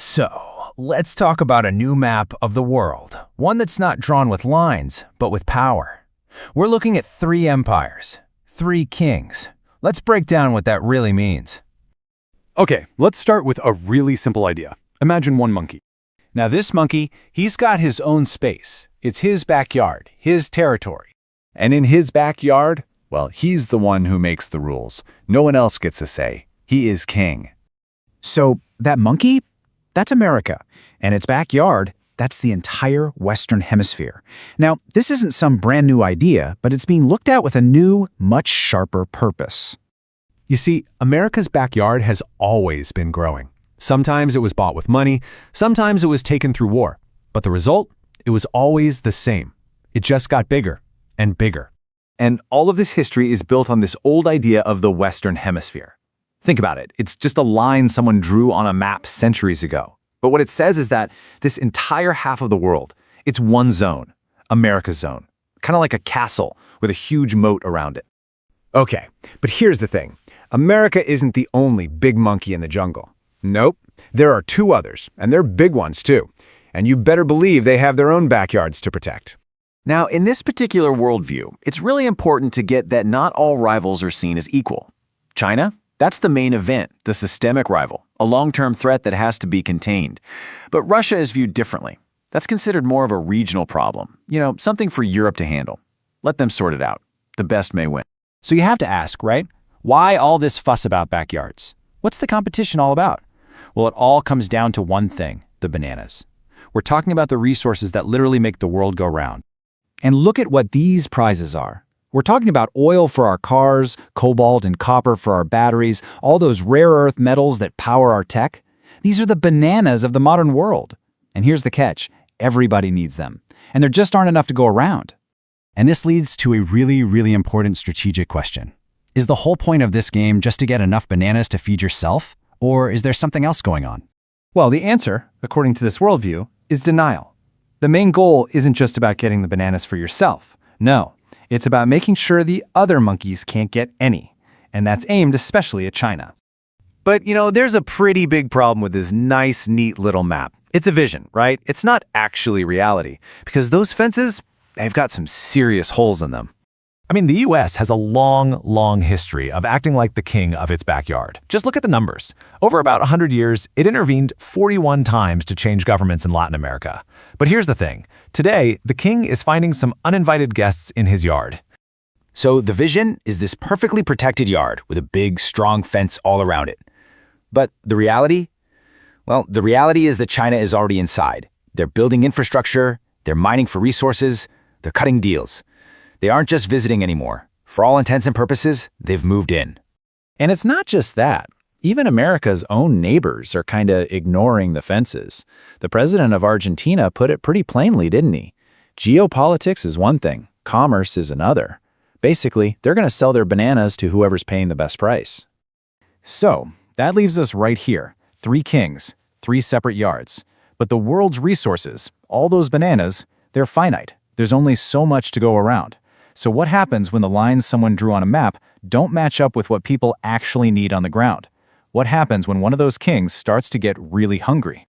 So, let's talk about a new map of the world, one that's not drawn with lines, but with power. We're looking at 3 empires, 3 kings. Let's break down what that really means. Okay, let's start with a really simple idea. Imagine one monkey. Now this monkey, he's got his own space. It's his backyard, his territory. And in his backyard, well, he's the one who makes the rules. No one else gets a say. He is king. So that monkey, that's America. And its backyard, that's the entire Western Hemisphere. Now, this isn't some brand new idea, but it's being looked at with a new, much sharper purpose. You see, America's backyard has always been growing. Sometimes it was bought with money, sometimes it was taken through war. But the result? It was always the same. It just got bigger and bigger. And all of this history is built on this old idea of the Western Hemisphere. Think about it. It's just a line someone drew on a map centuries ago. But what it says is that this entire half of the world, it's one zone, America's zone, kind of like a castle with a huge moat around it. Okay, but here's the thing. America isn't the only big monkey in the jungle. Nope, there are 2 others, and they're big ones too. And you better believe they have their own backyards to protect. Now, in this particular worldview, it's really important to get that not all rivals are seen as equal. China? That's the main event, the systemic rival, a long-term threat that has to be contained. But Russia is viewed differently. That's considered more of a regional problem, something for Europe to handle. Let them sort it out. The best may win. So you have to ask, right? Why all this fuss about backyards? What's the competition all about? Well, it all comes down to one thing, the bananas. We're talking about the resources that literally make the world go round. And look at what these prizes are. We're talking about oil for our cars, cobalt and copper for our batteries, all those rare earth metals that power our tech. These are the bananas of the modern world. And here's the catch. Everybody needs them. And there just aren't enough to go around. And this leads to a really, really important strategic question. Is the whole point of this game just to get enough bananas to feed yourself? Or is there something else going on? Well, the answer, according to this worldview, is denial. The main goal isn't just about getting the bananas for yourself. No, it's about making sure the other monkeys can't get any. And that's aimed especially at China. But, there's a pretty big problem with this nice, neat little map. It's a vision, right? It's not actually reality. Because those fences, they've got some serious holes in them. I mean, the U.S. has a long history of acting like the king of its backyard. Just look at the numbers. Over about 100 years, it intervened 41 times to change governments in Latin America. But here's the thing. Today, the king is finding some uninvited guests in his yard. So the vision is this perfectly protected yard with a big, strong fence all around it. But the reality? Well, the reality is that China is already inside. They're building infrastructure, they're mining for resources, they're cutting deals. They aren't just visiting anymore. For all intents and purposes, they've moved in. And it's not just that. Even America's own neighbors are kind of ignoring the fences. The president of Argentina put it pretty plainly, didn't he? Geopolitics is one thing, commerce is another. Basically, they're going to sell their bananas to whoever's paying the best price. So, that leaves us right here. 3 kings, 3 separate yards. But the world's resources, all those bananas, they're finite. There's only so much to go around. So what happens when the lines someone drew on a map don't match up with what people actually need on the ground? What happens when one of those kings starts to get really hungry?